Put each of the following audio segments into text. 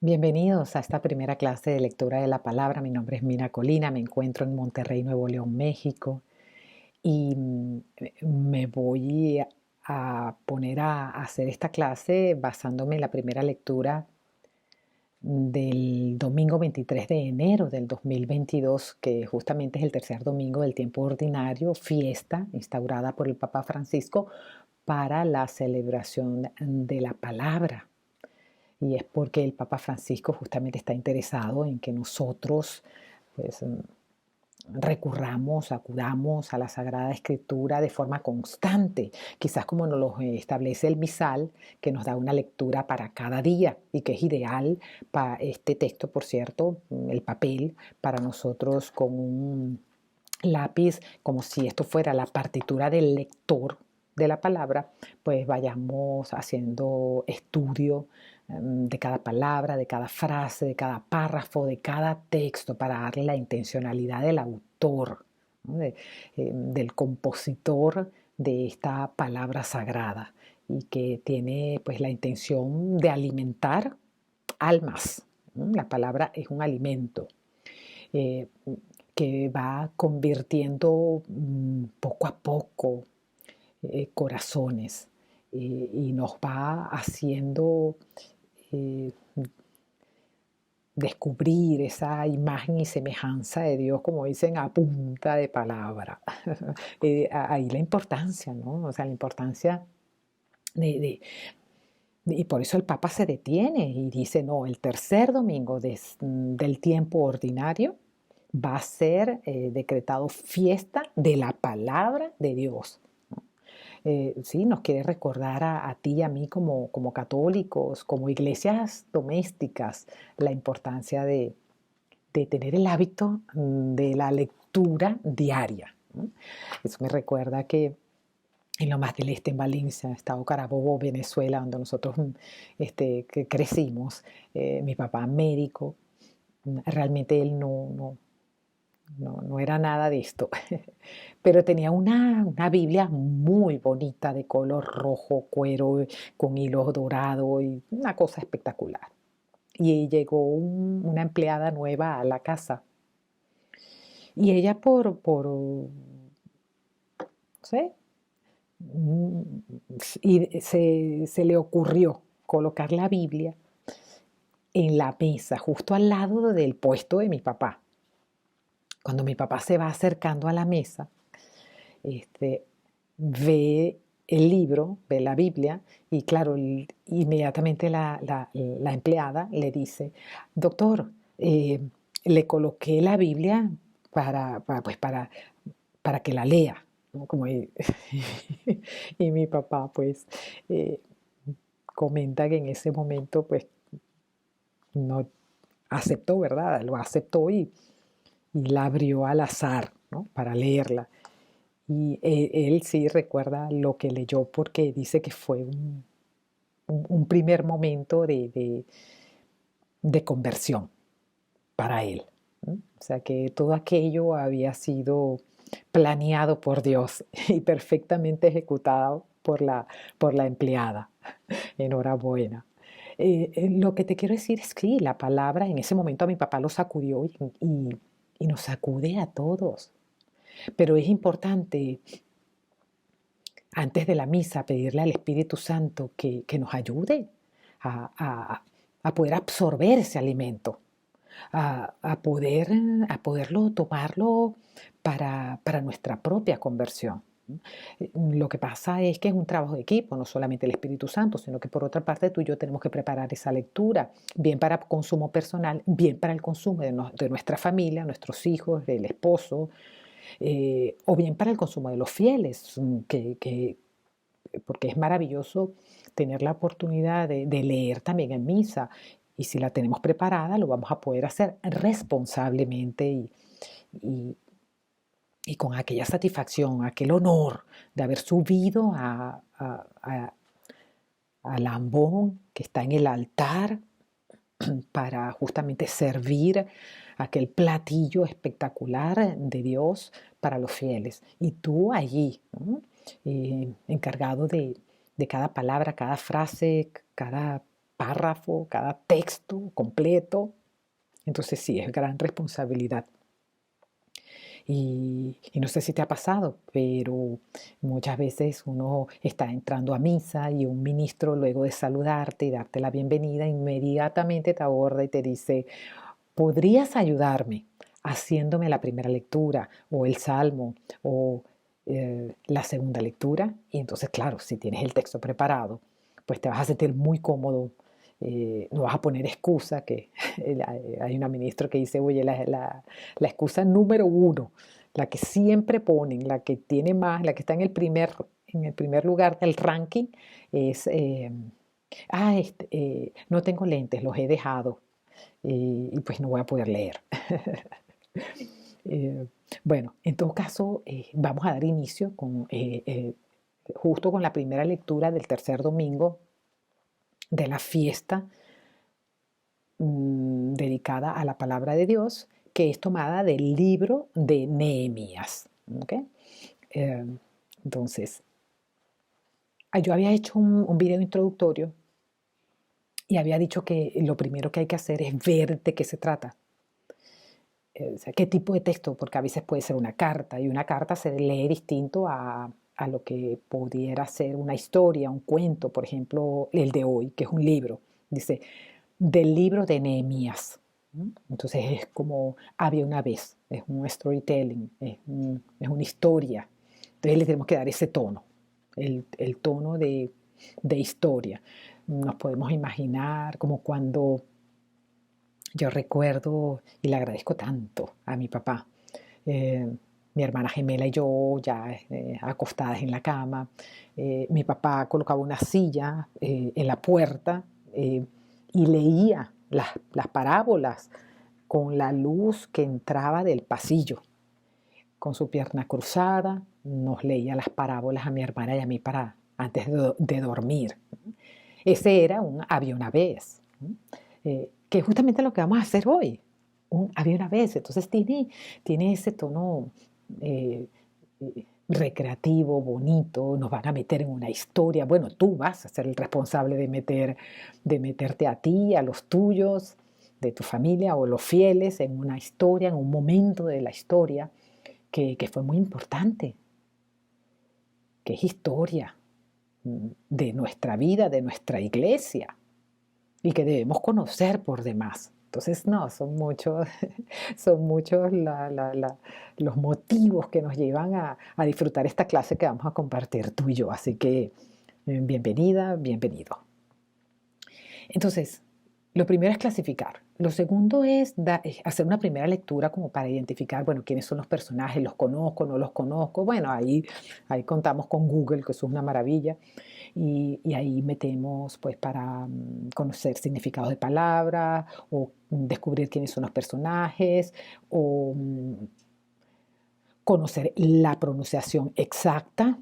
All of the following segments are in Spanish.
Bienvenidos a esta primera clase de lectura de la palabra. Mi nombre es Mina Colina, me encuentro en Monterrey, Nuevo León, México, y me voy a poner a hacer esta clase basándome en la primera lectura del domingo 23 de enero del 2022, que justamente es el tercer domingo del tiempo ordinario, fiesta instaurada por el Papa Francisco para la celebración de la palabra. Y es porque el Papa Francisco justamente está interesado en que nosotros pues, recurramos, acudamos a la Sagrada Escritura de forma constante, quizás como nos lo establece el misal, que nos da una lectura para cada día y que es ideal para este texto, por cierto, el papel, para nosotros con un lápiz, como si esto fuera la partitura del lector de la palabra, pues vayamos haciendo estudio de cada palabra, de cada frase, de cada párrafo, de cada texto, para darle la intencionalidad del autor, ¿no? Del compositor de esta palabra sagrada y que tiene pues la intención de alimentar almas. ¿No? La palabra es un alimento. Eh, que va convirtiendo poco a poco corazones y nos va haciendo eh, descubrir esa imagen y semejanza de Dios, como dicen, a punta de palabra. Ahí la importancia, ¿no? O sea, la importancia de, y por eso el Papa se detiene y dice, no, el tercer domingo del tiempo ordinario va a ser decretado fiesta de la palabra de Dios. Sí, nos quiere recordar a ti y a mí como católicos, como iglesias domésticas, la importancia de tener el hábito de la lectura diaria, ¿no? Eso me recuerda que en lo más del este, en Valencia, Estado Carabobo, Venezuela, donde nosotros que crecimos, mi papá médico, realmente él no era nada de esto, pero tenía una Biblia muy bonita de color rojo, cuero, con hilos dorados y una cosa espectacular. Y llegó una empleada nueva a la casa y ella no sé, mm, y se le ocurrió colocar la Biblia en la mesa, justo al lado del puesto de mi papá. Cuando mi papá se va acercando a la mesa, este, ve el libro, ve la Biblia, y claro, inmediatamente la empleada le dice, doctor, le coloqué la Biblia para que la lea, ¿no? Y mi papá pues eh, comenta que en ese momento pues no aceptó, ¿verdad? Lo aceptó y la abrió al azar, ¿no? Para leerla. Y él sí recuerda lo que leyó porque dice que fue un primer momento de conversión para él. ¿No? O sea que todo aquello había sido planeado por Dios y perfectamente ejecutado por la empleada. Enhorabuena. Lo que te quiero decir es que sí, la palabra en ese momento a mi papá lo sacudió y nos sacude a todos. Pero es importante antes de la misa pedirle al Espíritu Santo que nos ayude a, a- a poder absorber ese alimento, a poderlo tomarlo para nuestra propia conversión. Lo que pasa es que es un trabajo de equipo, no solamente el Espíritu Santo, sino que por otra parte tú y yo tenemos que preparar esa lectura, bien para consumo personal, bien para el consumo de nuestra familia, nuestros hijos, del esposo, o bien para el consumo de los fieles, porque es maravilloso tener la oportunidad de leer también en misa. Y si la tenemos preparada, lo vamos a poder hacer responsablemente y- y con aquella satisfacción, aquel honor de haber subido al ambón que está en el altar para justamente servir aquel platillo espectacular de Dios para los fieles. Y tú allí, ¿no? Encargado de cada palabra, cada frase, cada párrafo, cada texto completo. Entonces sí, es gran responsabilidad. Y no sé si te ha pasado, pero muchas veces uno está entrando a misa y un ministro, luego de saludarte y darte la bienvenida, inmediatamente te aborda y te dice: ¿podrías ayudarme haciéndome la primera lectura o el salmo o la segunda lectura? Y entonces, claro, si tienes el texto preparado, pues te vas a sentir muy cómodo. No vas a poner excusa, que hay una ministra que dice: oye, la excusa número uno, la que siempre ponen, la que tiene más, la que está en el primer lugar del ranking, es, no tengo lentes, los he dejado y pues no voy a poder leer. Eh, bueno, en todo caso, vamos a dar inicio justo con la primera lectura del tercer domingo de la fiesta dedicada a la palabra de Dios, que es tomada del libro de Nehemías. ¿Okay? Eh, entonces, yo había hecho un video introductorio y había dicho que lo primero que hay que hacer es ver de qué se trata. O sea, qué tipo de texto, porque a veces puede ser una carta y una carta se lee distinto a lo que pudiera ser una historia, un cuento, por ejemplo, el de hoy, que es un libro. Dice, del libro de Nehemías. Entonces es como había una vez, es un storytelling, es una historia. Entonces le tenemos que dar ese tono, el tono de historia. Nos podemos imaginar como cuando yo recuerdo y le agradezco tanto a mi papá. eh, Mi hermana gemela y yo ya acostadas en la cama. Mi papá colocaba una silla en la puerta y leía las parábolas con la luz que entraba del pasillo. Con su pierna cruzada, nos leía las parábolas a mi hermana y a mí para antes de dormir. Ese era un había una vez, que es justamente lo que vamos a hacer hoy. Había una vez, entonces tiene ese tono eh, recreativo, bonito, nos van a meter en una historia. Bueno, tú vas a ser el responsable de meterte a ti, a los tuyos, de tu familia o los fieles en una historia, en un momento de la historia que fue muy importante, que es historia de nuestra vida, de nuestra iglesia y que debemos conocer por demás. Entonces, no, son muchos, son muchos los motivos que nos llevan a disfrutar esta clase que vamos a compartir tú y yo. Así que, bienvenida, bienvenido. Entonces, lo primero es clasificar. Lo segundo es hacer una primera lectura como para identificar, bueno, quiénes son los personajes, los conozco, no los conozco. Bueno, ahí contamos con Google, que eso es una maravilla. Y ahí metemos, pues, para conocer significados de palabras o descubrir quiénes son los personajes o conocer la pronunciación exacta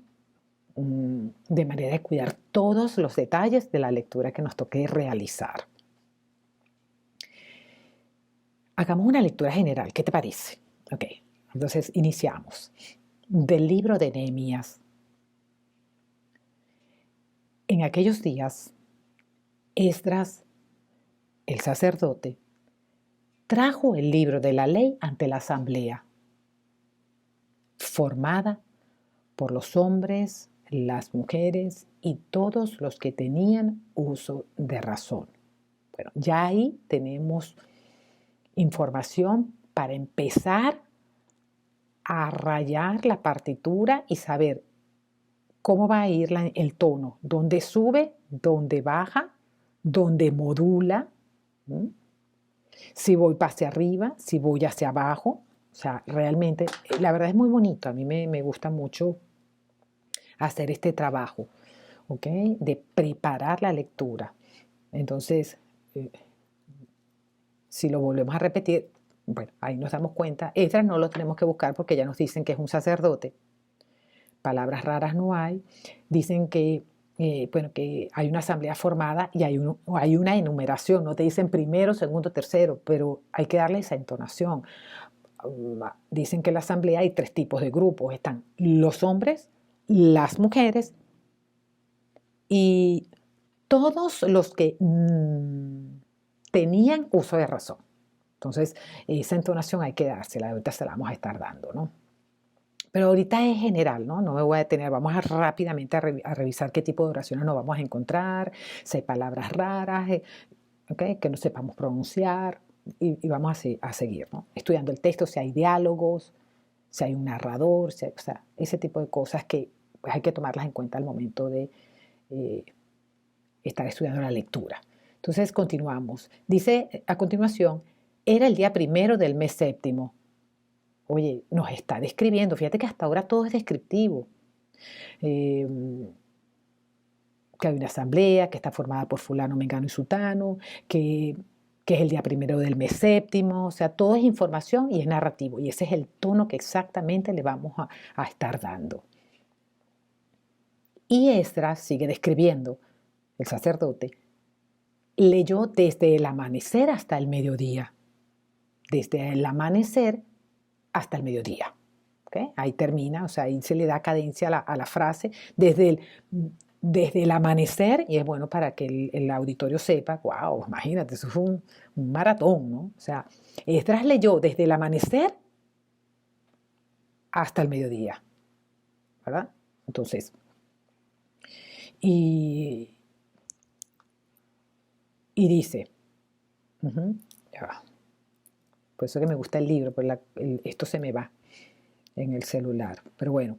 de manera de cuidar todos los detalles de la lectura que nos toque realizar. Hagamos una lectura general, ¿qué te parece? Ok, entonces iniciamos. Del libro de Nehemías. En aquellos días, Esdras, el sacerdote, trajo el libro de la ley ante la asamblea, formada por los hombres, las mujeres y todos los que tenían uso de razón. Bueno, ya ahí tenemos información para empezar a rayar la partitura y saber cómo va a ir el tono, dónde sube, dónde baja, dónde modula, si voy hacia arriba, si voy hacia abajo. O sea, realmente, la verdad es muy bonito, a mí me gusta mucho hacer este trabajo, ¿ok? De preparar la lectura. Entonces, si lo volvemos a repetir, bueno, ahí nos damos cuenta. Esdras no lo tenemos que buscar porque ya nos dicen que es un sacerdote. Palabras raras no hay. Dicen que, bueno, que hay una asamblea formada y hay una enumeración. No te dicen primero, segundo, tercero, pero hay que darle esa entonación. Dicen que en la asamblea hay 3 tipos de grupos. Están los hombres, las mujeres y todos los que tenían uso de razón. Entonces, esa entonación hay que dársela, ahorita se la vamos a estar dando, ¿no? Pero ahorita es general, ¿no? No me voy a detener, vamos a rápidamente a revisar qué tipo de oraciones nos vamos a encontrar, si hay palabras raras, ¿okay? Que no sepamos pronunciar, y vamos a seguir, ¿no? Estudiando el texto, si hay diálogos, si hay un narrador, o sea, ese tipo de cosas que pues, hay que tomarlas en cuenta al momento de estar estudiando la lectura. Entonces continuamos. Dice a continuación, era el día primero del mes séptimo. Oye, nos está describiendo, fíjate que hasta ahora todo es descriptivo. Eh, que hay una asamblea que está formada por fulano, mengano y sutano, que es el día primero del mes séptimo, o sea, todo es información y es narrativo, y ese es el tono que exactamente le vamos a estar dando. Y Esdras sigue describiendo, el sacerdote, leyó desde el amanecer hasta el mediodía, desde el amanecer hasta el mediodía. ¿Okay? Ahí termina, o sea, ahí se le da cadencia a la frase, desde el amanecer, y es bueno para que el auditorio sepa, wow, imagínate, eso fue un maratón, ¿no? O sea, Esdras leyó desde el amanecer hasta el mediodía, ¿verdad? Entonces, y dice, ya, por eso que me gusta el libro, pero esto se me va en el celular, pero bueno,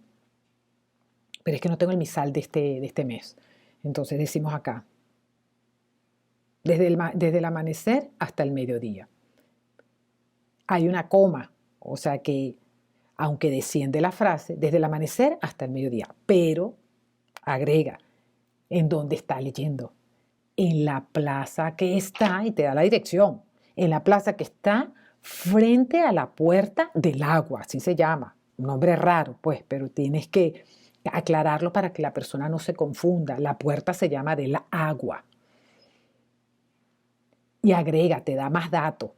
pero es que no tengo el misal de este mes, entonces decimos acá, desde el amanecer hasta el mediodía. Hay una coma, o sea que aunque desciende la frase, desde el amanecer hasta el mediodía, pero agrega, ¿en dónde está leyendo? En la plaza que está, y te da la dirección, en la plaza que está frente a la puerta del agua, así se llama, un nombre raro pues, pero tienes que aclararlo para que la persona no se confunda, la puerta se llama del agua. Y agrega, te da más datos,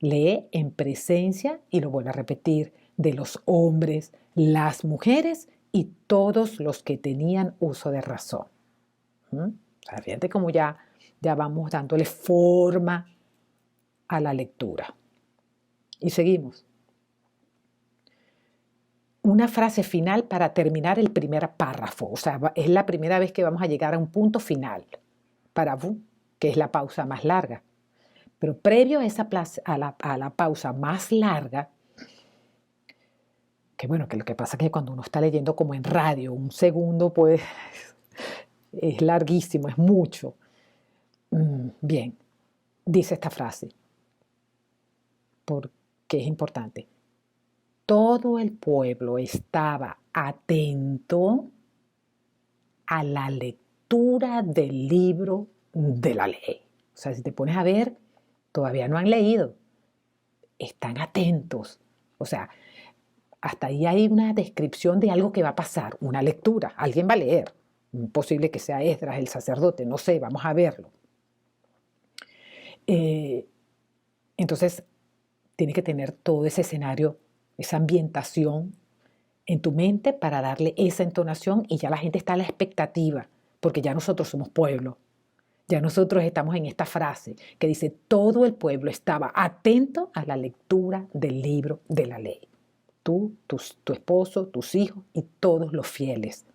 lee en presencia, y lo vuelvo a repetir, de los hombres, las mujeres y todos los que tenían uso de razón. O sea, fíjate cómo ya vamos dándole forma a la lectura. Y seguimos. Una frase final para terminar el primer párrafo. O sea, es la primera vez que vamos a llegar a un punto final. Para vous, que es la pausa más larga. Pero previo a esa a la pausa más larga, que bueno, que lo que pasa es que cuando uno está leyendo como en radio, un segundo pues es larguísimo, es mucho. Bien, dice esta frase, porque es importante. Todo el pueblo estaba atento a la lectura del libro de la ley. O sea, si te pones a ver, todavía no han leído, están atentos. O sea, hasta ahí hay una descripción de algo que va a pasar, una lectura, alguien va a leer. Posible que sea Esdras, el sacerdote, no sé, vamos a verlo. Entonces, tienes que tener todo ese escenario, esa ambientación en tu mente para darle esa entonación, y ya la gente está a la expectativa, porque ya nosotros somos pueblo. Ya nosotros estamos en esta frase que dice, todo el pueblo estaba atento a la lectura del libro de la ley. Tú, tu esposo, tus hijos y todos los fieles.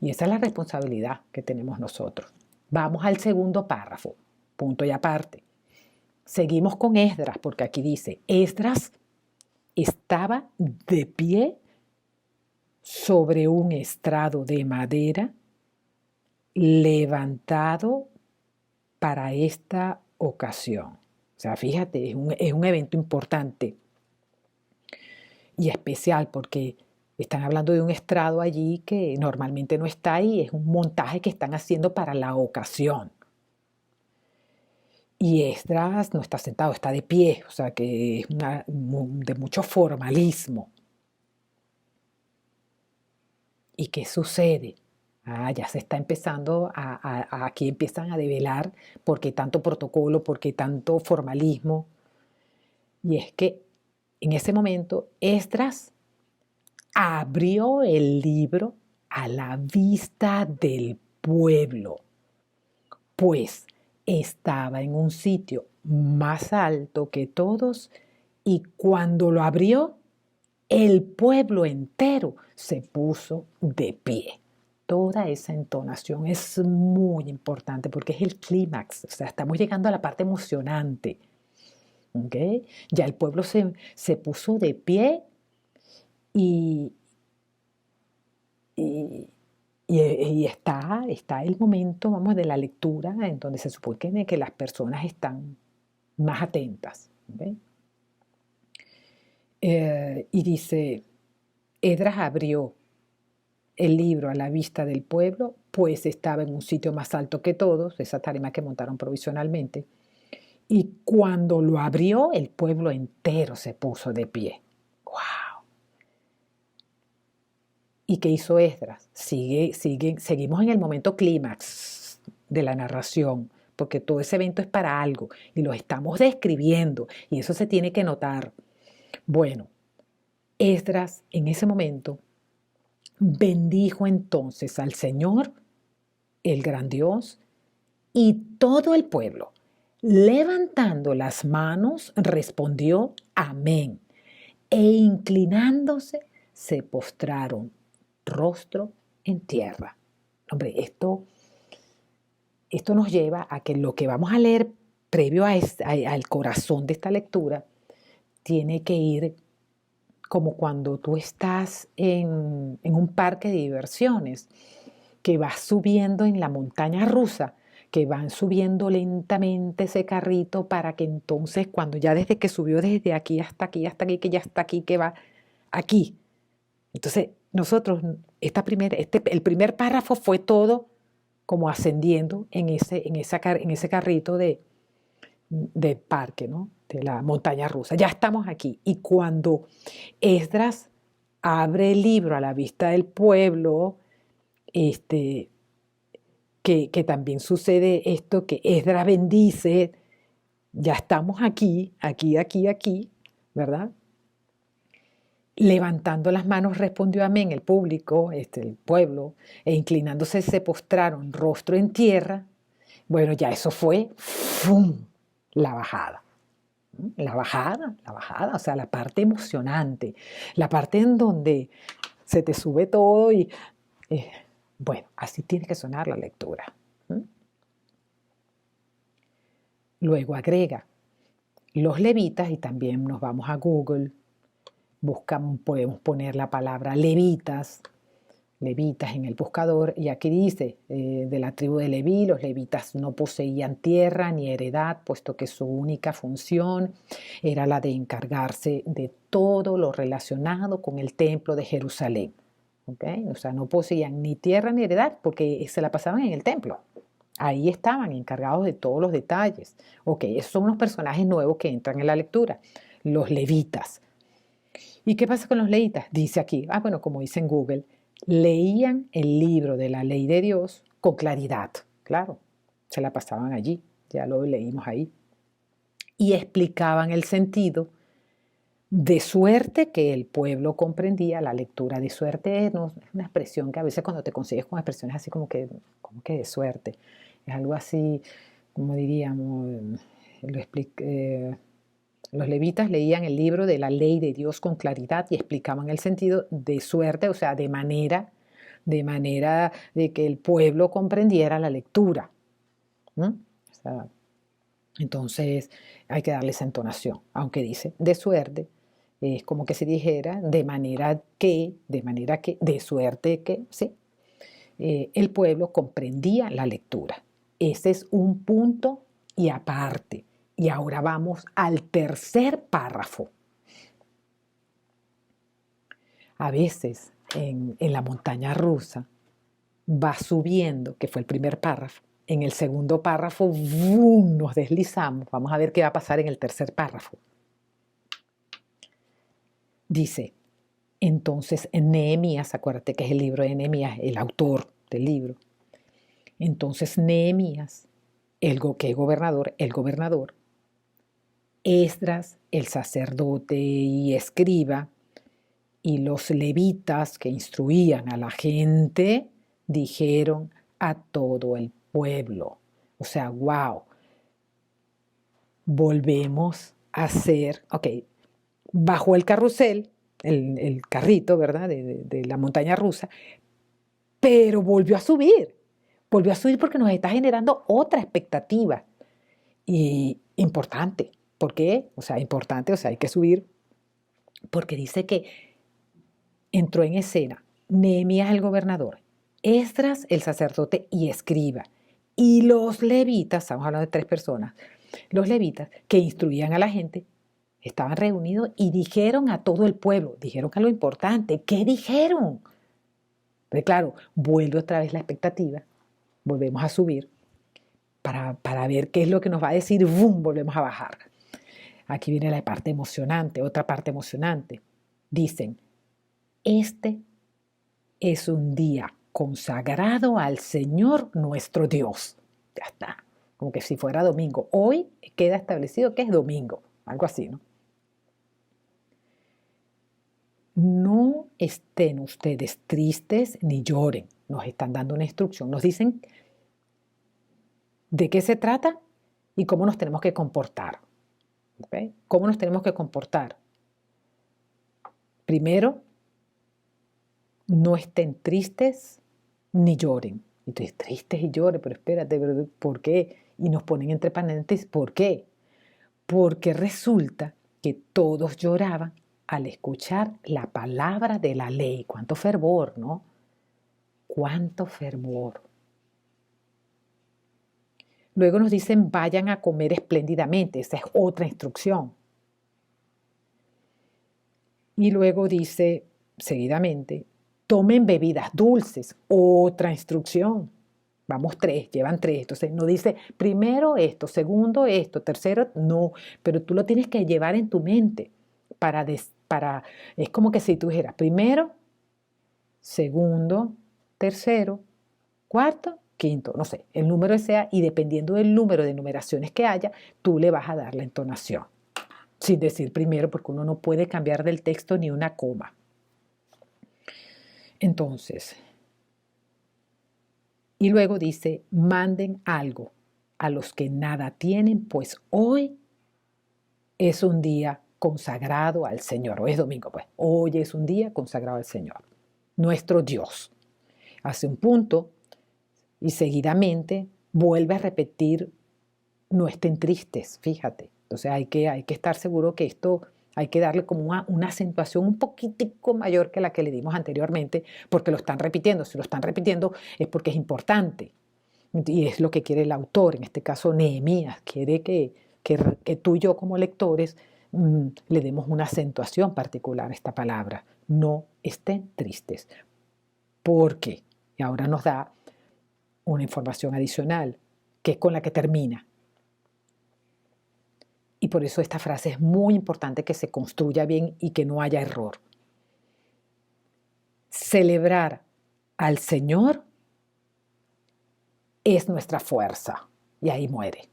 Y esa es la responsabilidad que tenemos nosotros. Vamos al segundo párrafo, punto y aparte. Seguimos con Esdras, porque aquí dice, Esdras estaba de pie sobre un estrado de madera levantado para esta ocasión. O sea, fíjate, es un evento importante y especial porque están hablando de un estrado allí que normalmente no está ahí, es un montaje que están haciendo para la ocasión. Y Esdras no está sentado, está de pie, o sea que es de mucho formalismo. ¿Y qué sucede? Ya se está empezando, aquí empiezan a develar por qué tanto protocolo, por qué tanto formalismo. Y es que en ese momento Esdras abrió el libro a la vista del pueblo. pues estaba en un sitio más alto que todos y cuando lo abrió, el pueblo entero se puso de pie. Toda esa entonación es muy importante porque es el clímax, o sea, estamos llegando a la parte emocionante. ¿Okay? Ya el pueblo se puso de pie y, y, y está el momento, vamos, de la lectura en donde se supone que las personas están más atentas. ¿Okay? Y dice, Esdras abrió el libro a la vista del pueblo, pues estaba en un sitio más alto que todos, esa tarima que montaron provisionalmente, y cuando lo abrió, el pueblo entero se puso de pie. ¡Wow! ¿Y qué hizo Esdras? Seguimos en el momento clímax de la narración, porque todo ese evento es para algo, y lo estamos describiendo, y eso se tiene que notar. Bueno, Esdras en ese momento bendijo entonces al Señor, el gran Dios, y todo el pueblo, levantando las manos, respondió amén, e inclinándose, se postraron rostro en tierra. Hombre, esto nos lleva a que lo que vamos a leer previo al corazón de esta lectura tiene que ir como cuando tú estás en un parque de diversiones, que vas subiendo en la montaña rusa, que van subiendo lentamente ese carrito para que entonces cuando ya desde que subió desde aquí hasta aquí, hasta aquí, que ya está aquí, que va aquí. Entonces nosotros, el primer párrafo fue todo como ascendiendo en ese carrito de parque, ¿no? De la montaña rusa. Ya estamos aquí. Y cuando Esdras abre el libro a la vista del pueblo, este, que también sucede esto, que Esdras bendice, ya estamos aquí, aquí, aquí, aquí, ¿verdad? Levantando las manos respondió amén el público, el pueblo, e inclinándose se postraron rostro en tierra. Bueno, ya eso fue ¡fum! La bajada. La bajada, o sea, la parte emocionante, la parte en donde se te sube todo y, eh, bueno, así tiene que sonar la lectura. Luego agrega los levitas y también nos vamos a Google, podemos poner la palabra levitas en el buscador, y aquí dice, de la tribu de Leví, los levitas no poseían tierra ni heredad, puesto que su única función era la de encargarse de todo lo relacionado con el templo de Jerusalén. ¿Okay? O sea, no poseían ni tierra ni heredad porque se la pasaban en el templo. Ahí estaban encargados de todos los detalles. Ok, esos son unos personajes nuevos que entran en la lectura, los levitas. ¿Y qué pasa con los levitas? Dice aquí, bueno, como dice en Google, leían el libro de la ley de Dios con claridad. Claro, se la pasaban allí, ya lo leímos ahí. Y explicaban el sentido, de suerte que el pueblo comprendía. La lectura de suerte es una expresión que a veces cuando te consigues con expresiones así como que de suerte, es algo así, como diríamos, los levitas leían el libro de la ley de Dios con claridad y explicaban el sentido de suerte, o sea, de manera de que el pueblo comprendiera la lectura. O sea, entonces hay que darle esa entonación, aunque dice de suerte, es como que se dijera de manera que, de suerte que, sí, el pueblo comprendía la lectura. Ese es un punto y aparte. Y ahora vamos al tercer párrafo. A veces en la montaña rusa va subiendo, que fue el primer párrafo. En el segundo párrafo ¡vum! Nos deslizamos. Vamos a ver qué va a pasar en el tercer párrafo. Dice, entonces en Nehemías, acuérdate que es el libro de Nehemías, el autor del libro. Entonces Nehemías, el gobernador, Esdras, el sacerdote y escriba, y los levitas que instruían a la gente, dijeron a todo el pueblo, O sea, wow, volvemos a hacer, ok, bajó el carrusel, el carrito, ¿verdad? De la montaña rusa, pero volvió a subir porque nos está generando otra expectativa y importante. ¿Por qué? O sea, importante, o sea, hay que subir porque dice que entró en escena Nehemías el gobernador, Esdras el sacerdote y escriba, y los levitas, estamos hablando de 3 personas, los levitas que instruían a la gente, estaban reunidos y dijeron a todo el pueblo, dijeron a lo importante, ¿qué dijeron? Pues claro, vuelve otra vez la expectativa, volvemos a subir para ver qué es lo que nos va a decir, ¡bum! Volvemos a bajar. Aquí viene la parte emocionante, otra parte emocionante. Dicen, este es un día consagrado al Señor nuestro Dios. Ya está, como que si fuera domingo. Hoy queda establecido que es domingo, algo así, ¿no? No estén ustedes tristes ni lloren. Nos están dando una instrucción. Nos dicen de qué se trata y cómo nos tenemos que comportar. ¿Okay? ¿Cómo nos tenemos que comportar? Primero, no estén tristes ni lloren. Y tú dices, tristes y lloren, pero espérate, ¿por qué? Y nos ponen entre paréntesis, ¿por qué? Porque resulta que todos lloraban al escuchar la palabra de la ley. Cuánto fervor, ¿no? Cuánto fervor. Luego nos dicen, vayan a comer espléndidamente. Esa es otra instrucción. Y luego dice, seguidamente, tomen bebidas dulces. Otra instrucción. Vamos 3, llevan 3. Entonces no dice primero esto, segundo esto, tercero, no. Pero tú lo tienes que llevar en tu mente es como que si tú dijeras primero, segundo, tercero, cuarto, quinto, no sé, el número que sea, y dependiendo del número de numeraciones que haya, tú le vas a dar la entonación. Sin decir primero, porque uno no puede cambiar del texto ni una coma. Entonces, y luego dice, manden algo a los que nada tienen, pues hoy es un día consagrado al Señor. Hoy es domingo, pues. Hoy es un día consagrado al Señor, nuestro Dios. Hace un punto y seguidamente vuelve a repetir, no estén tristes, fíjate. Entonces hay que estar seguro que esto hay que darle como una acentuación un poquitico mayor que la que le dimos anteriormente, porque lo están repitiendo. Si lo están repitiendo es porque es importante. Y es lo que quiere el autor, en este caso Nehemías, quiere que tú y yo como lectores le demos una acentuación particular a esta palabra. No estén tristes. ¿Por qué? Y ahora nos da una información adicional, que es con la que termina. Y por eso esta frase es muy importante que se construya bien y que no haya error. Celebrar al Señor es nuestra fuerza. Y ahí muere.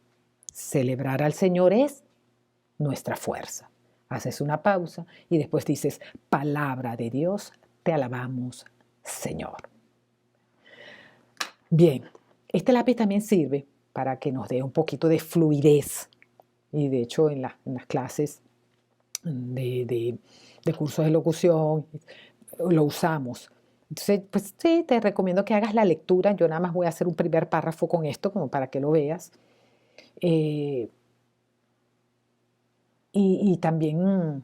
Celebrar al Señor es nuestra fuerza. Haces una pausa y después dices, palabra de Dios, te alabamos, Señor. Bien, este lápiz también sirve para que nos dé un poquito de fluidez. Y de hecho en las clases de cursos de locución lo usamos. Entonces, pues sí, te recomiendo que hagas la lectura. Yo nada más voy a hacer un primer párrafo con esto, como para que lo veas. Y también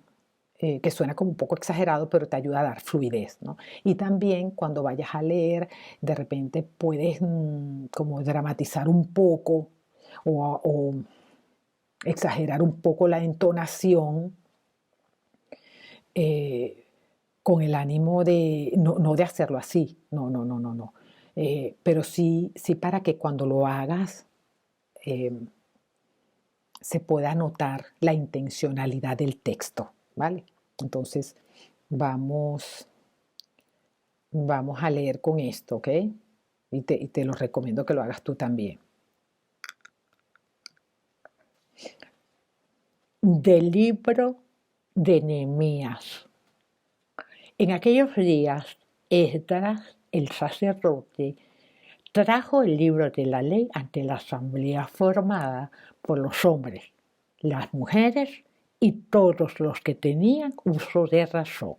que suena como un poco exagerado, pero te ayuda a dar fluidez, ¿no? Y también cuando vayas a leer, de repente puedes como dramatizar un poco o exagerar un poco la entonación eh, con el ánimo de, no de hacerlo así, no. Pero sí para que cuando lo hagas eh, se pueda notar la intencionalidad del texto, ¿vale? Entonces vamos, vamos a leer con esto, ¿ok? Y te lo recomiendo que lo hagas tú también. Del libro de Nehemías. En aquellos días, Esdras, el sacerdote, trajo el libro de la ley ante la asamblea formada por los hombres, las mujeres y todos los que tenían uso de razón.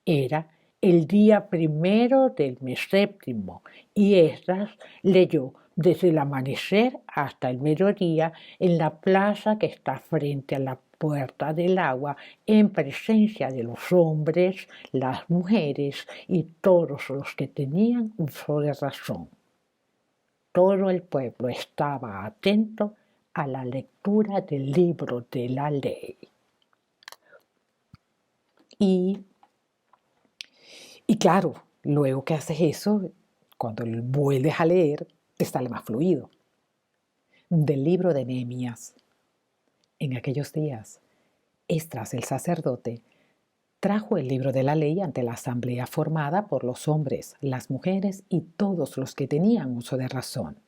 Era el día primero del mes séptimo y Esdras leyó desde el amanecer hasta el mediodía en la plaza que está frente a la puerta del agua, en presencia de los hombres, las mujeres y todos los que tenían uso de razón. Todo el pueblo estaba atento a la lectura del libro de la ley. Y claro, luego que haces eso, cuando vuelves a leer, te sale más fluido. Del libro de Nehemías. En aquellos días, Esdras el sacerdote trajo el libro de la ley ante la asamblea formada por los hombres, las mujeres y todos los que tenían uso de razón.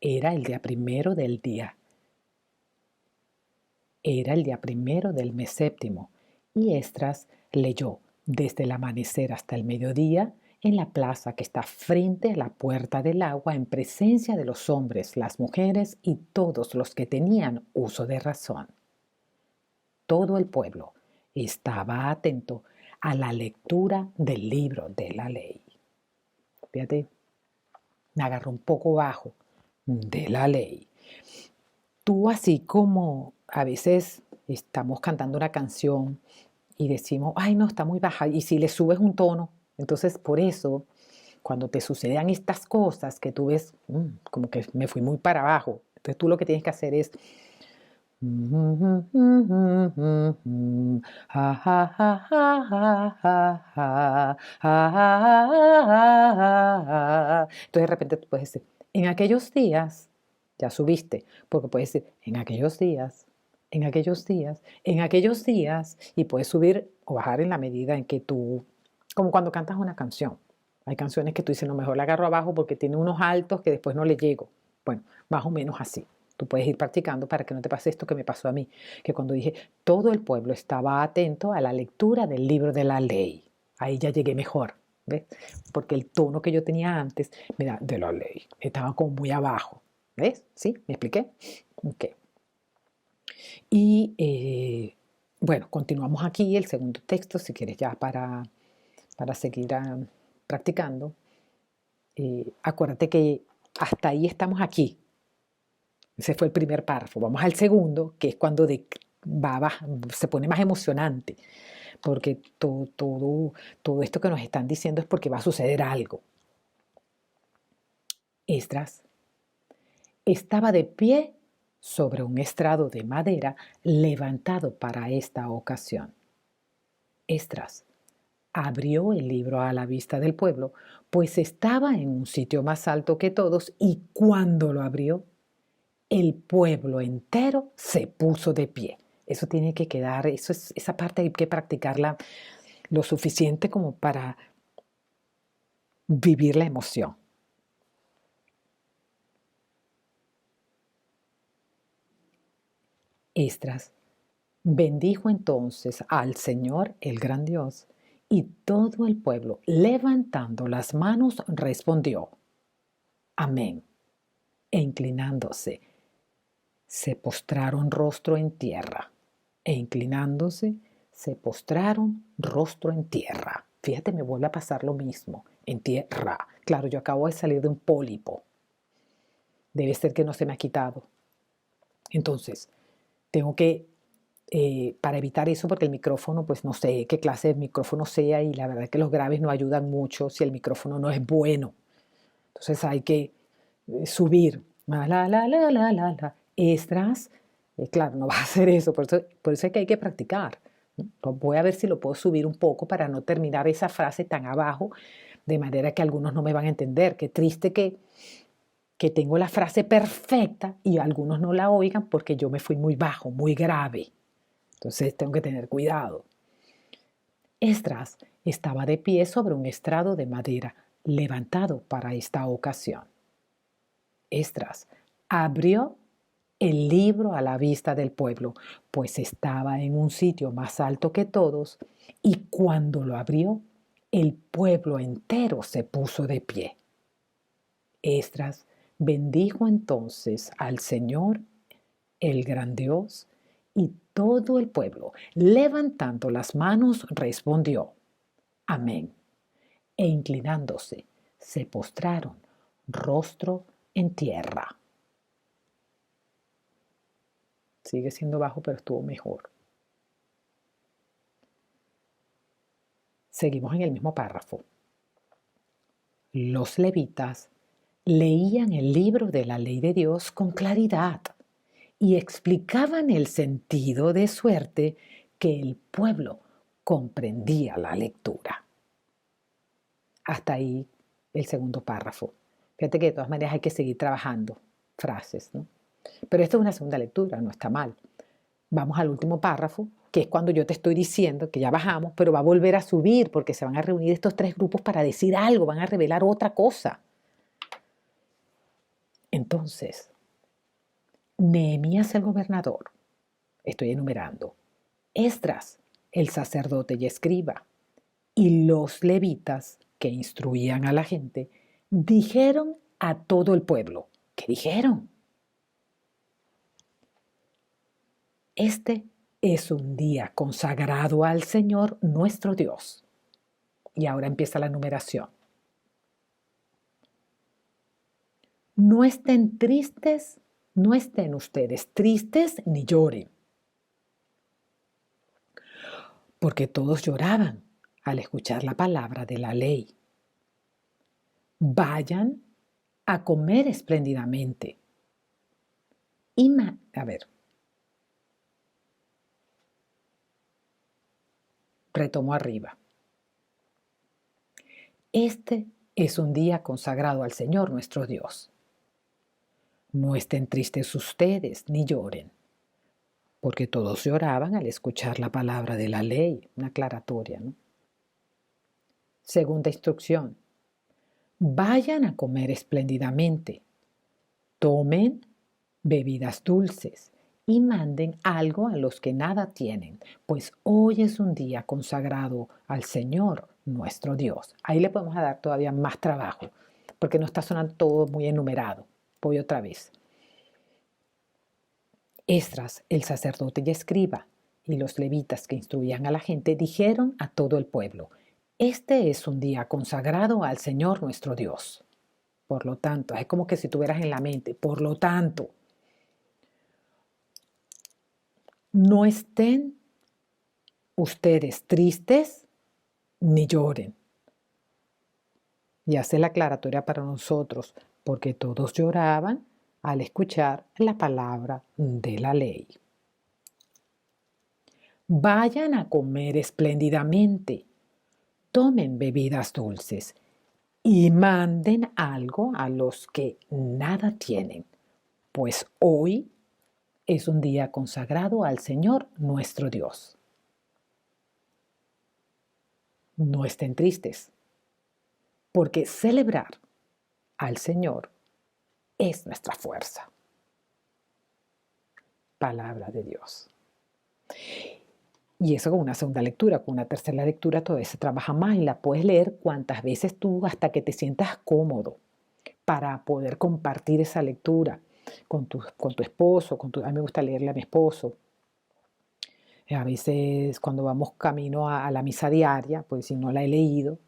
Era el día primero del mes séptimo, y Esdras leyó desde el amanecer hasta el mediodía en la plaza que está frente a la puerta del agua en presencia de los hombres, las mujeres y todos los que tenían uso de razón. Todo el pueblo estaba atento a la lectura del libro de la ley. Fíjate, me agarró un poco bajo de la ley. Tú, así como a veces estamos cantando una canción y decimos, ay no, está muy baja, y si le subes un tono, entonces por eso, cuando te sucedan estas cosas que tú ves, como que me fui muy para abajo, entonces tú lo que tienes que hacer es, entonces de repente tú puedes decir, en aquellos días, ya subiste, porque puedes decir, en aquellos días, en aquellos días, en aquellos días, y puedes subir o bajar en la medida en que tú, como cuando cantas una canción. Hay canciones que tú dices, no, mejor la agarro abajo porque tiene unos altos que después no le llego. Bueno, más o menos así. Tú puedes ir practicando para que no te pase esto que me pasó a mí, que cuando dije, todo el pueblo estaba atento a la lectura del libro de la ley. Ahí ya llegué mejor, ¿ves? Porque el tono que yo tenía antes, mira, de la ley, estaba como muy abajo. ¿Ves? ¿Sí? ¿Me expliqué? Ok. Y bueno, continuamos aquí el segundo texto, si quieres ya para seguir practicando. Acuérdate que hasta ahí estamos aquí. Ese fue el primer párrafo. Vamos al segundo, que es cuando se pone más emocionante, porque todo esto que nos están diciendo es porque va a suceder algo. Esdras estaba de pie sobre un estrado de madera levantado para esta ocasión. Esdras abrió el libro a la vista del pueblo, pues estaba en un sitio más alto que todos, y cuando lo abrió, el pueblo entero se puso de pie. Eso tiene que quedar, esa parte hay que practicarla lo suficiente como para vivir la emoción. Esdras bendijo entonces al Señor, el gran Dios, y todo el pueblo, levantando las manos, respondió, amén, e inclinándose, se postraron rostro en tierra, e inclinándose, se postraron rostro en tierra. Fíjate, me vuelve a pasar lo mismo, en tierra. Claro, yo acabo de salir de un pólipo. Debe ser que no se me ha quitado. Entonces, tengo que, para evitar eso, porque el micrófono, pues no sé qué clase de micrófono sea, y la verdad es que los graves no ayudan mucho si el micrófono no es bueno. Entonces hay que subir. Esdras, claro, no va a hacer eso, por eso es que hay que practicar. Voy a ver si lo puedo subir un poco para no terminar esa frase tan abajo, de manera que algunos no me van a entender. Qué triste que tengo la frase perfecta y algunos no la oigan porque yo me fui muy bajo, muy grave. Entonces tengo que tener cuidado. Esdras estaba de pie sobre un estrado de madera levantado para esta ocasión. Esdras abrió el libro a la vista del pueblo, pues estaba en un sitio más alto que todos, y cuando lo abrió, el pueblo entero se puso de pie. Esdras bendijo entonces al Señor, el gran Dios, y todo el pueblo, levantando las manos, respondió, amén. E inclinándose, se postraron, rostro en tierra. Sigue siendo bajo, pero estuvo mejor. Seguimos en el mismo párrafo. Los levitas leían el libro de la ley de Dios con claridad y explicaban el sentido de suerte que el pueblo comprendía la lectura. Hasta ahí el segundo párrafo. Fíjate que de todas maneras hay que seguir trabajando frases, ¿no? Pero esto es una segunda lectura, no está mal. Vamos al último párrafo, que es cuando yo te estoy diciendo que ya bajamos, pero va a volver a subir porque se van a reunir estos tres grupos para decir algo, van a revelar otra cosa. Entonces, Nehemías el gobernador, estoy enumerando, Esdras el sacerdote y escriba, y los levitas que instruían a la gente, dijeron a todo el pueblo, ¿qué dijeron? Este es un día consagrado al Señor nuestro Dios. Y ahora empieza la numeración. No estén tristes, no estén ustedes tristes ni lloren, porque todos lloraban al escuchar la palabra de la ley. Vayan a comer espléndidamente. A ver, retomo arriba. Este es un día consagrado al Señor nuestro Dios. No estén tristes ustedes ni lloren, porque todos lloraban al escuchar la palabra de la ley, una aclaratoria, ¿no? Segunda instrucción. Vayan a comer espléndidamente, tomen bebidas dulces y manden algo a los que nada tienen, pues hoy es un día consagrado al Señor nuestro Dios. Ahí le podemos dar todavía más trabajo, porque no está sonando todo muy enumerado. Voy otra vez. Esdras, el sacerdote y escriba, y los levitas que instruían a la gente, dijeron a todo el pueblo, este es un día consagrado al Señor nuestro Dios. Por lo tanto, es como que si tuvieras en la mente, por lo tanto, no estén ustedes tristes ni lloren. Y hace la aclaratoria para nosotros, porque todos lloraban al escuchar la palabra de la ley. Vayan a comer espléndidamente, tomen bebidas dulces y manden algo a los que nada tienen, pues hoy es un día consagrado al Señor nuestro Dios. No estén tristes, porque celebrar al Señor es nuestra fuerza. Palabra de Dios. Y eso con una segunda lectura, con una tercera lectura todavía se trabaja más y la puedes leer cuantas veces tú hasta que te sientas cómodo para poder compartir esa lectura con tu esposo, a mí me gusta leerle a mi esposo. A veces cuando vamos camino a la misa diaria, pues si no la he leído,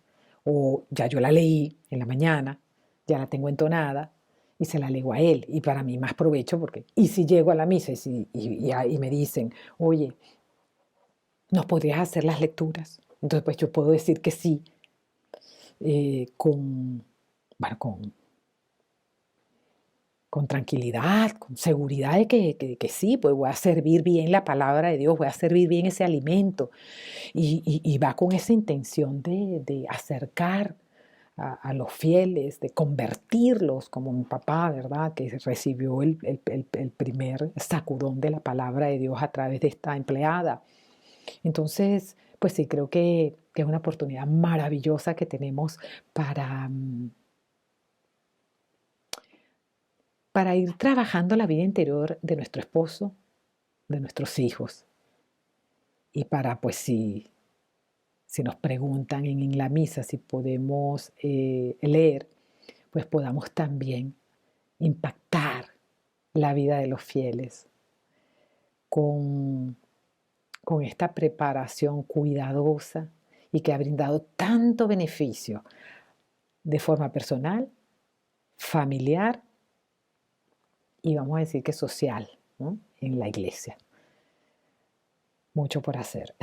o ya yo la leí en la mañana, ya la tengo entonada, y se la leo a él. Y para mí más provecho, porque, y si llego a la misa y me dicen, oye, ¿nos podrías hacer las lecturas? Entonces, pues yo puedo decir que sí, bueno, con tranquilidad, con seguridad de que sí, pues voy a servir bien la palabra de Dios, voy a servir bien ese alimento. Y va con esa intención de acercar a los fieles, de convertirlos, como mi papá, ¿verdad? Que recibió el primer sacudón de la palabra de Dios a través de esta empleada. Entonces, pues sí, creo que es una oportunidad maravillosa que tenemos para ir trabajando la vida interior de nuestro esposo, de nuestros hijos. Y para, pues si nos preguntan en la misa si podemos leer, pues podamos también impactar la vida de los fieles con, con esta preparación cuidadosa y que ha brindado tanto beneficio de forma personal, familiar y vamos a decir que social, ¿no? En la iglesia. Mucho por hacer.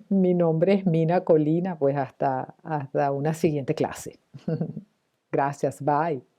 Mi nombre es Mina Colina, pues hasta una siguiente clase. Gracias, bye.